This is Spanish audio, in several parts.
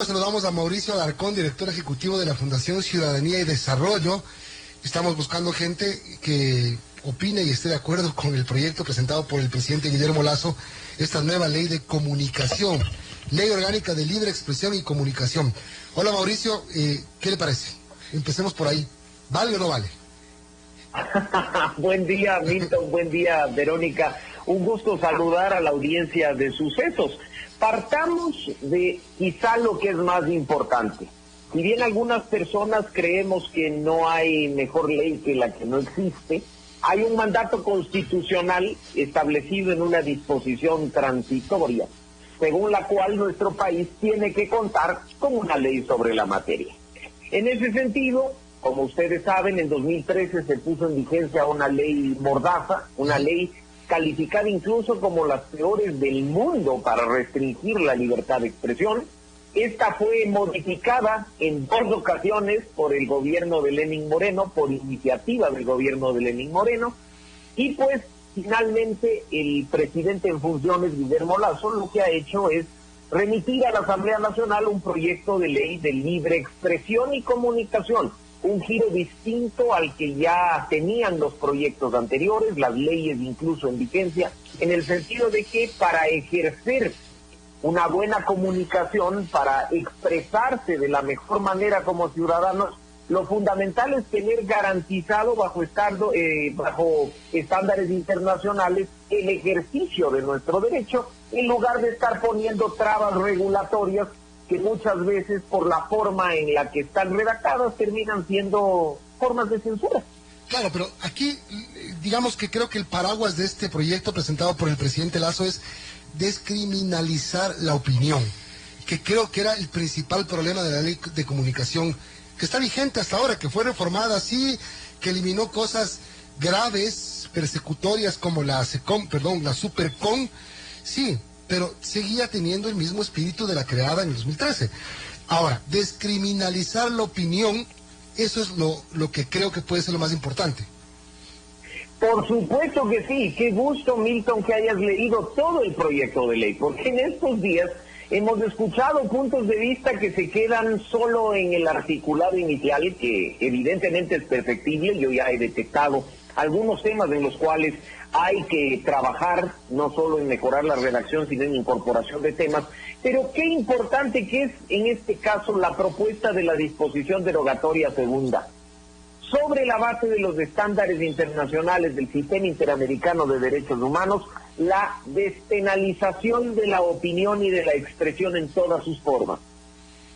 Saludamos a Mauricio Alarcón, director ejecutivo de la Fundación Ciudadanía y Desarrollo. Estamos buscando gente que opine y esté de acuerdo con el proyecto presentado por el presidente Guillermo Lasso, esta nueva ley de comunicación, ley orgánica de libre expresión y comunicación. Hola Mauricio, ¿qué le parece? Empecemos por ahí. ¿Vale o no vale? Buen día, Milton, buen día, Verónica. Un gusto saludar a la audiencia de Sucesos. Partamos de quizá lo que es más importante. Si bien algunas personas creemos que no hay mejor ley que la que no existe, hay un mandato constitucional establecido en una disposición transitoria, según la cual nuestro país tiene que contar con una ley sobre la materia. En ese sentido, como ustedes saben, en 2013 se puso en vigencia una ley mordaza, una ley calificada incluso como las peores del mundo para restringir la libertad de expresión. Esta fue modificada en 2 ocasiones por el gobierno de Lenín Moreno, por iniciativa del gobierno de Lenín Moreno, y pues finalmente el presidente en funciones, Guillermo Lasso, lo que ha hecho es remitir a la Asamblea Nacional un proyecto de ley de libre expresión y comunicación, un giro distinto al que ya tenían los proyectos anteriores, las leyes incluso en vigencia, en el sentido de que para ejercer una buena comunicación, para expresarse de la mejor manera como ciudadanos, lo fundamental es tener garantizado bajo estándares internacionales el ejercicio de nuestro derecho, en lugar de estar poniendo trabas regulatorias que muchas veces por la forma en la que están redactadas terminan siendo formas de censura. Claro, pero aquí digamos que creo que el paraguas de este proyecto presentado por el presidente Lasso es descriminalizar la opinión, que creo que era el principal problema de la ley de comunicación que está vigente hasta ahora, que fue reformada así, que eliminó cosas graves, persecutorias como la Supercom, sí, pero seguía teniendo el mismo espíritu de la creada en 2013. Ahora, descriminalizar la opinión, eso es lo que creo que puede ser lo más importante. Por supuesto que sí. Qué gusto, Milton, que hayas leído todo el proyecto de ley, porque en estos días hemos escuchado puntos de vista que se quedan solo en el articulado inicial, que evidentemente es perfectible. Yo ya he detectado algunos temas en los cuales hay que trabajar, no solo en mejorar la redacción, sino en incorporación de temas. Pero qué importante que es en este caso la propuesta de la disposición derogatoria segunda. Sobre la base de los estándares internacionales del Sistema Interamericano de Derechos Humanos, la despenalización de la opinión y de la expresión en todas sus formas.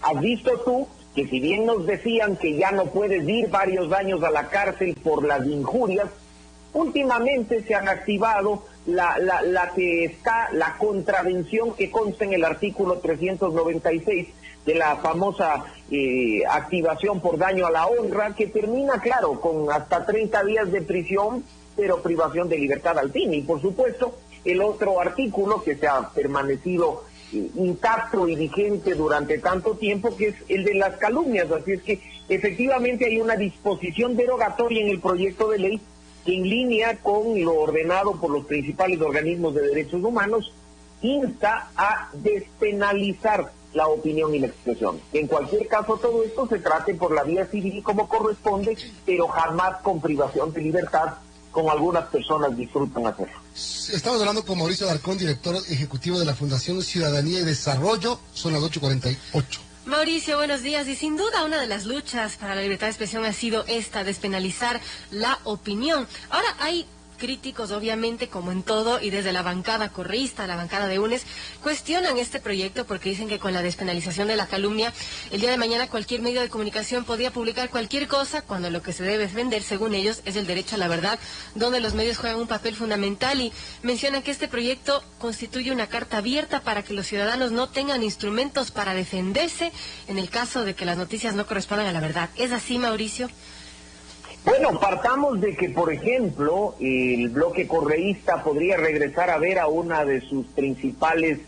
¿Has visto tú que si bien nos decían que ya no puedes ir varios años a la cárcel por las injurias, últimamente se han activado la contravención que consta en el artículo 396 de la famosa activación por daño a la honra, que termina, claro, con hasta 30 días de prisión, pero privación de libertad al fin. Y por supuesto, el otro artículo que se ha permanecido intacto y vigente durante tanto tiempo, que es el de las calumnias. Así es que efectivamente hay una disposición derogatoria en el proyecto de ley que, en línea con lo ordenado por los principales organismos de derechos humanos, insta a despenalizar la opinión y la expresión. En cualquier caso, todo esto se trate por la vía civil como corresponde, pero jamás con privación de libertad, como algunas personas disfrutan hacerlo. Estamos hablando con Mauricio Alarcón, director ejecutivo de la Fundación Ciudadanía y Desarrollo. Son las 8:48. Mauricio, buenos días. Y sin duda una de las luchas para la libertad de expresión ha sido esta, despenalizar la opinión. Ahora hay críticos, obviamente, como en todo, y desde la bancada correísta, la bancada de UNES, cuestionan este proyecto porque dicen que con la despenalización de la calumnia, el día de mañana cualquier medio de comunicación podría publicar cualquier cosa, cuando lo que se debe defender, según ellos, es el derecho a la verdad, donde los medios juegan un papel fundamental, y mencionan que este proyecto constituye una carta abierta para que los ciudadanos no tengan instrumentos para defenderse en el caso de que las noticias no correspondan a la verdad. ¿Es así, Mauricio? Bueno, partamos de que, por ejemplo, el bloque correísta podría regresar a ver a una de sus principales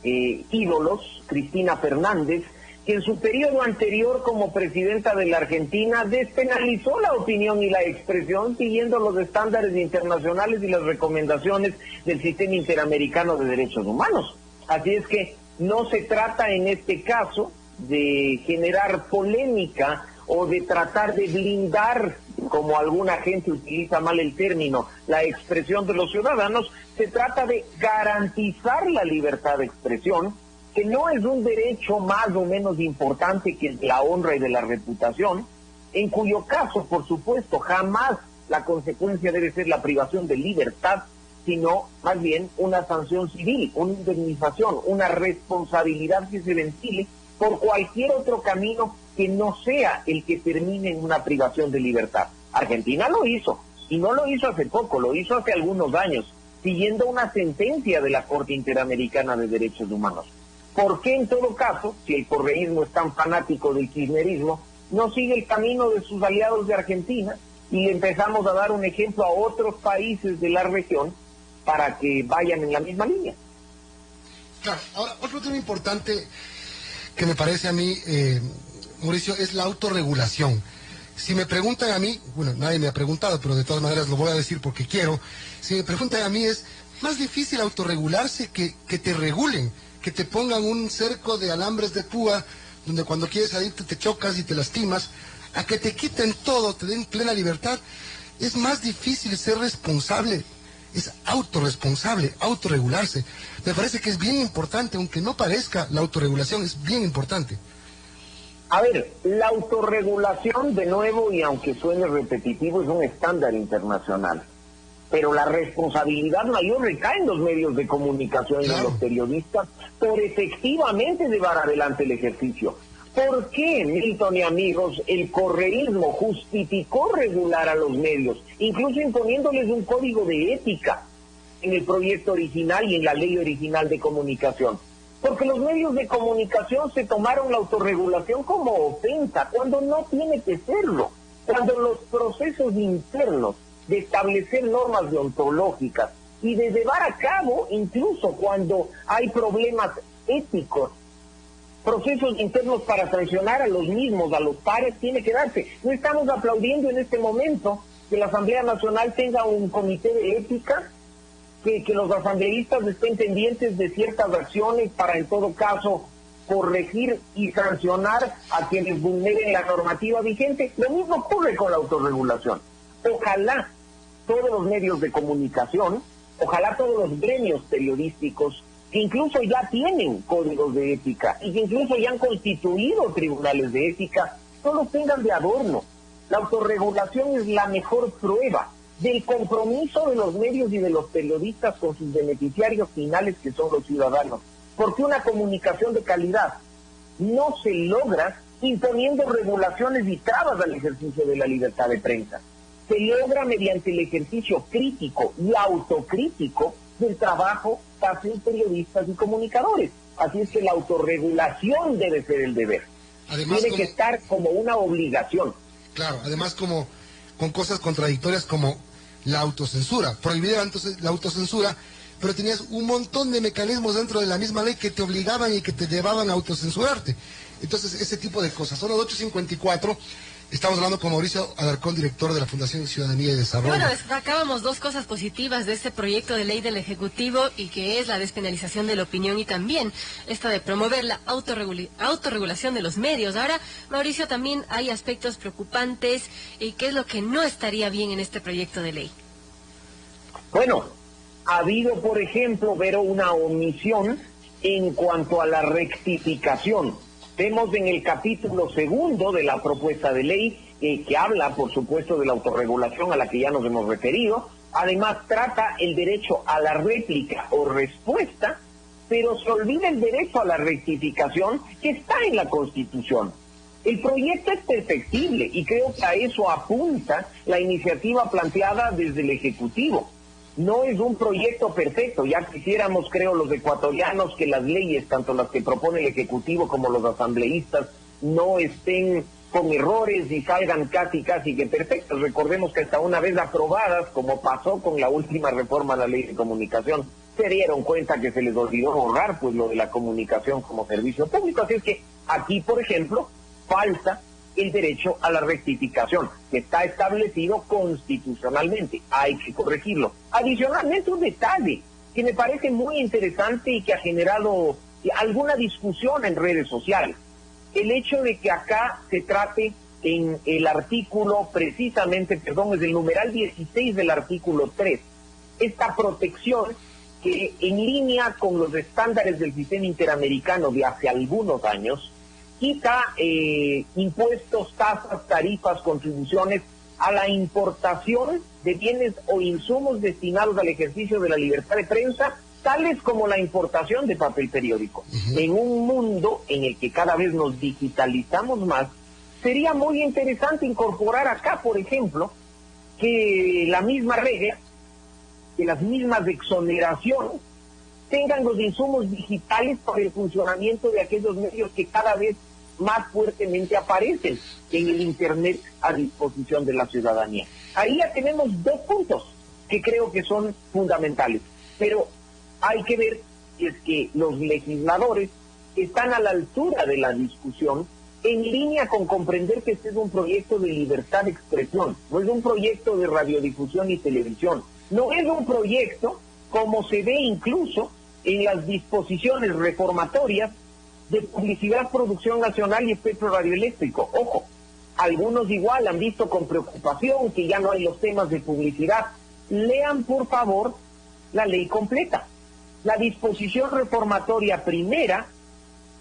ídolos, Cristina Fernández, que en su periodo anterior como presidenta de la Argentina despenalizó la opinión y la expresión siguiendo los estándares internacionales y las recomendaciones del Sistema Interamericano de Derechos Humanos. Así es que no se trata en este caso de generar polémica o de tratar de blindar, como alguna gente utiliza mal el término, la expresión de los ciudadanos. Se trata de garantizar la libertad de expresión, que no es un derecho más o menos importante que el de la honra y de la reputación, en cuyo caso, por supuesto, jamás la consecuencia debe ser la privación de libertad, sino más bien una sanción civil, una indemnización, una responsabilidad que se ventile por cualquier otro camino que no sea el que termine en una privación de libertad. Argentina lo hizo, y no lo hizo hace poco, lo hizo hace algunos años, siguiendo una sentencia de la Corte Interamericana de Derechos Humanos. ¿Por qué en todo caso, si el correísmo es tan fanático del kirchnerismo, no sigue el camino de sus aliados de Argentina y le empezamos a dar un ejemplo a otros países de la región para que vayan en la misma línea? Claro, ahora otro tema importante que me parece a mí, Mauricio, es la autorregulación. Si me preguntan a mí, bueno, nadie me ha preguntado, pero de todas maneras lo voy a decir porque quiero, si me preguntan a mí es más difícil autorregularse que te regulen, que te pongan un cerco de alambres de púa, donde cuando quieres salirte te chocas y te lastimas, a que te quiten todo, te den plena libertad. Es más difícil ser responsable, es autorresponsable, autorregularse. Me parece que es bien importante, aunque no parezca, la autorregulación es bien importante. A ver, la autorregulación, de nuevo, y aunque suene repetitivo, es un estándar internacional. Pero la responsabilidad mayor recae en los medios de comunicación y en los periodistas por efectivamente llevar adelante el ejercicio. ¿Por qué, Milton y amigos, el correísmo justificó regular a los medios, incluso imponiéndoles un código de ética en el proyecto original y en la ley original de comunicación? Porque los medios de comunicación se tomaron la autorregulación como ofensa, cuando no tiene que serlo, cuando los procesos internos de establecer normas deontológicas y de llevar a cabo, incluso cuando hay problemas éticos, procesos internos para sancionar a los mismos, a los pares, tiene que darse. No estamos aplaudiendo en este momento que la Asamblea Nacional tenga un comité de ética, que los asambleístas estén pendientes de ciertas acciones para, en todo caso, corregir y sancionar a quienes vulneren la normativa vigente. Lo mismo ocurre con la autorregulación. Ojalá todos los medios de comunicación, ojalá todos los gremios periodísticos, que incluso ya tienen códigos de ética y que incluso ya han constituido tribunales de ética, no los tengan de adorno. La autorregulación es la mejor prueba del compromiso de los medios y de los periodistas con sus beneficiarios finales, que son los ciudadanos. Porque una comunicación de calidad no se logra imponiendo regulaciones y trabas al ejercicio de la libertad de prensa. Se logra mediante el ejercicio crítico y autocrítico del trabajo que hacen periodistas y comunicadores. Así es que la autorregulación debe ser el deber. Además, tiene que estar como una obligación. Claro, además como con cosas contradictorias como la autocensura. Prohibida entonces la autocensura, pero tenías un montón de mecanismos dentro de la misma ley que te obligaban y que te llevaban a autocensurarte. Entonces, ese tipo de cosas. Son las 8:54. Estamos hablando con Mauricio Alarcón, director de la Fundación Ciudadanía y Desarrollo. Bueno, destacábamos dos cosas positivas de este proyecto de ley del Ejecutivo, y que es la despenalización de la opinión y también esta de promover la autorregulación de los medios. Ahora, Mauricio, también hay aspectos preocupantes. ¿Y qué es lo que no estaría bien en este proyecto de ley? Bueno, ha habido, por ejemplo, Vero, una omisión en cuanto a la rectificación. Vemos en el capítulo 2 de la propuesta de ley, que habla, por supuesto, de la autorregulación a la que ya nos hemos referido. Además, trata el derecho a la réplica o respuesta, pero se olvida el derecho a la rectificación, que está en la Constitución. El proyecto es perfectible y creo que a eso apunta la iniciativa planteada desde el Ejecutivo. No es un proyecto perfecto, ya quisiéramos, creo, los ecuatorianos, que las leyes, tanto las que propone el Ejecutivo como los asambleístas, no estén con errores y salgan casi que perfectas. Recordemos que hasta una vez aprobadas, como pasó con la última reforma a la Ley de Comunicación, se dieron cuenta que se les olvidó borrar pues lo de la comunicación como servicio público. Así es que aquí, por ejemplo, falta el derecho a la rectificación, que está establecido constitucionalmente. Hay que corregirlo. Adicionalmente, un detalle que me parece muy interesante y que ha generado alguna discusión en redes sociales. el hecho de que acá se trate en el artículo, precisamente, perdón, es el numeral 16 del artículo 3, esta protección que en línea con los estándares del sistema interamericano de hace algunos años, quita impuestos, tasas, tarifas, contribuciones a la importación de bienes o insumos destinados al ejercicio de la libertad de prensa, tales como la importación de papel periódico. En un mundo en el que cada vez nos digitalizamos más, sería muy interesante incorporar acá, por ejemplo, que la misma regla, que las mismas exoneraciones tengan los insumos digitales para el funcionamiento de aquellos medios que cada vez más fuertemente aparecen en el Internet a disposición de la ciudadanía. Ahí ya tenemos dos puntos que creo que son fundamentales, pero hay que ver si es que los legisladores están a la altura de la discusión, en línea con comprender que este es un proyecto de libertad de expresión, no es un proyecto de radiodifusión y televisión, no es un proyecto como se ve incluso en las disposiciones reformatorias de publicidad, producción nacional y espectro radioeléctrico. Ojo, algunos igual han visto con preocupación que ya no hay los temas de publicidad. Lean por favor la ley completa. La disposición reformatoria primera,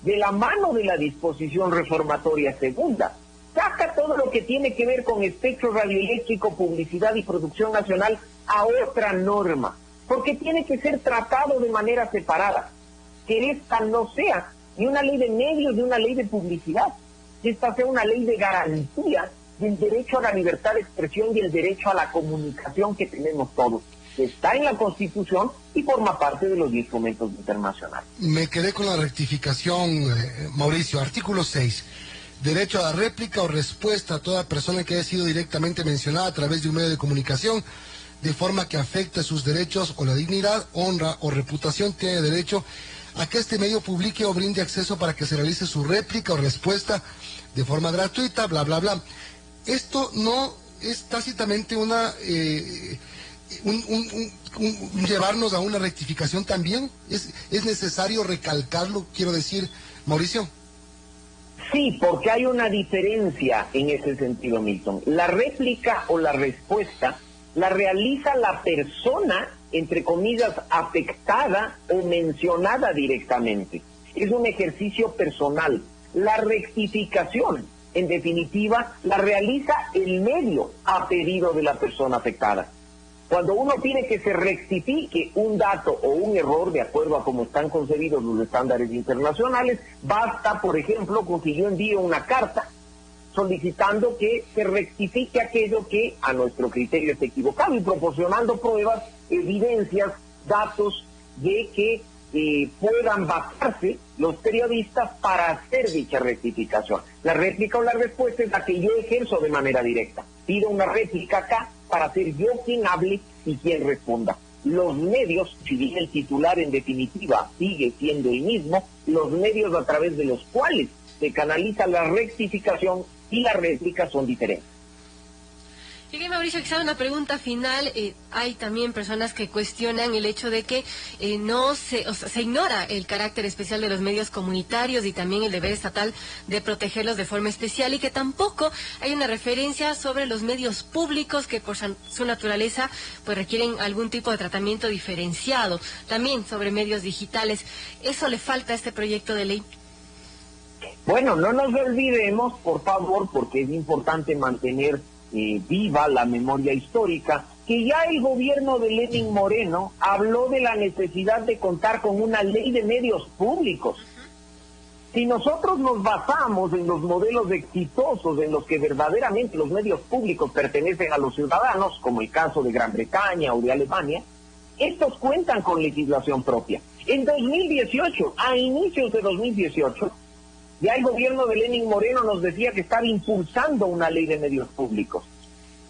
de la mano de la disposición reformatoria segunda, saca todo lo que tiene que ver con espectro radioeléctrico, publicidad y producción nacional a otra norma, porque tiene que ser tratado de manera separada. Que esta no sea ni una ley de medios ni una ley de publicidad, que esta sea una ley de garantía del derecho a la libertad de expresión y el derecho a la comunicación que tenemos todos. Está en la Constitución y forma parte de los instrumentos internacionales. Me quedé con la rectificación, Mauricio. Artículo 6. Derecho a la réplica o respuesta a toda persona que haya sido directamente mencionada a través de un medio de comunicación de forma que afecte sus derechos o la dignidad, honra o reputación, tiene derecho a que este medio publique o brinde acceso para que se realice su réplica o respuesta de forma gratuita, bla, bla, bla. Esto no es tácitamente una... llevarnos a una rectificación también. ¿Es necesario recalcarlo, quiero decir, Mauricio? Sí, porque hay una diferencia en ese sentido, Milton. La réplica o la respuesta la realiza la persona, entre comillas, afectada o mencionada directamente. Es un ejercicio personal. La rectificación, en definitiva, la realiza el medio a pedido de la persona afectada. Cuando uno pide que se rectifique un dato o un error de acuerdo a cómo están concebidos los estándares internacionales, basta, por ejemplo, con que yo envíe una carta solicitando que se rectifique aquello que a nuestro criterio está equivocado y proporcionando pruebas, evidencias, datos de que puedan basarse los periodistas para hacer dicha rectificación. La réplica o la respuesta es la que yo ejerzo de manera directa. Pido una réplica acá para ser yo quien hable y quien responda. Los medios, si bien el titular en definitiva sigue siendo el mismo, los medios a través de los cuales se canaliza la rectificación y la réplica son diferentes. Y bien, Mauricio, quizá una pregunta final. Hay también personas que cuestionan el hecho de que se ignora el carácter especial de los medios comunitarios y también el deber estatal de protegerlos de forma especial, y que tampoco hay una referencia sobre los medios públicos que por su naturaleza pues requieren algún tipo de tratamiento diferenciado. También sobre medios digitales. ¿Eso le falta a este proyecto de ley? Bueno, no nos olvidemos, por favor, porque es importante mantener viva la memoria histórica, que ya el gobierno de Lenín Moreno habló de la necesidad de contar con una ley de medios públicos. Si nosotros nos basamos en los modelos exitosos en los que verdaderamente los medios públicos pertenecen a los ciudadanos, como el caso de Gran Bretaña o de Alemania, estos cuentan con legislación propia. En 2018, a inicios de 2018, ya el gobierno de Lenín Moreno nos decía que estaba impulsando una ley de medios públicos.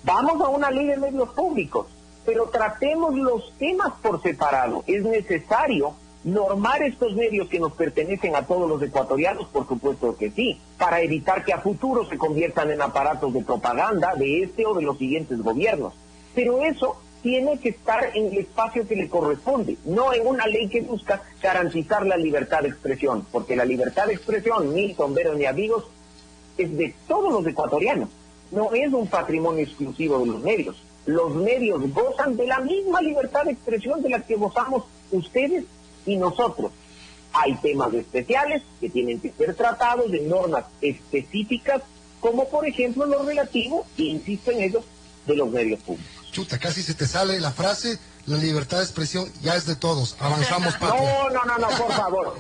Vamos a una ley de medios públicos, pero tratemos los temas por separado. Es necesario normar estos medios que nos pertenecen a todos los ecuatorianos, por supuesto que sí, para evitar que a futuro se conviertan en aparatos de propaganda de este o de los siguientes gobiernos. Pero eso tiene que estar en el espacio que le corresponde, no en una ley que busca garantizar la libertad de expresión, porque la libertad de expresión, Milton, Vero y amigos, es de todos los ecuatorianos, no es un patrimonio exclusivo de los medios. Los medios gozan de la misma libertad de expresión de la que gozamos ustedes y nosotros. Hay temas especiales que tienen que ser tratados en normas específicas, como por ejemplo lo relativo, e insisto en ello, de los medios públicos. Chuta, casi se te sale la frase, la libertad de expresión ya es de todos, avanzamos, patria. No, por favor,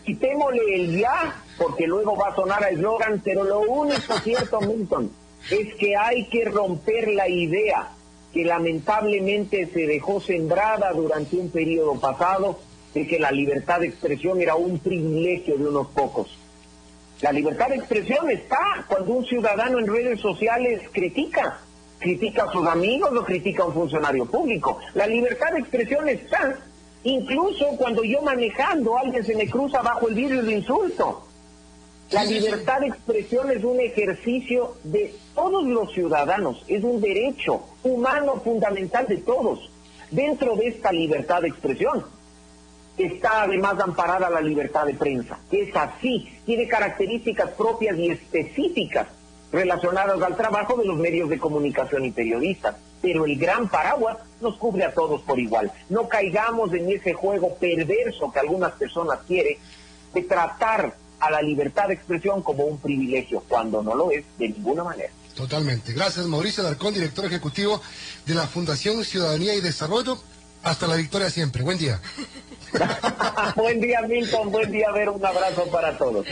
quitémosle el ya, porque luego va a sonar a eslogan, pero lo único cierto, Milton, es que hay que romper la idea que lamentablemente se dejó sembrada durante un periodo pasado de que la libertad de expresión era un privilegio de unos pocos. La libertad de expresión está cuando un ciudadano en redes sociales critica a sus amigos o critica a un funcionario público. La libertad de expresión está incluso cuando yo manejando alguien se me cruza bajo el vidrio de insulto. La libertad de expresión es un ejercicio de todos los ciudadanos, es un derecho humano fundamental de todos. Dentro de esta libertad de expresión está además amparada la libertad de prensa, que es así, tiene características propias y específicas relacionadas al trabajo de los medios de comunicación y periodistas, pero el gran paraguas nos cubre a todos por igual. No caigamos en ese juego perverso que algunas personas quieren de tratar a la libertad de expresión como un privilegio, cuando no lo es de ninguna manera. Totalmente. Gracias, Mauricio Alarcón, director ejecutivo de la Fundación Ciudadanía y Desarrollo. Hasta la victoria siempre. Buen día. Buen día, Milton. Buen día, Vero. Un abrazo para todos.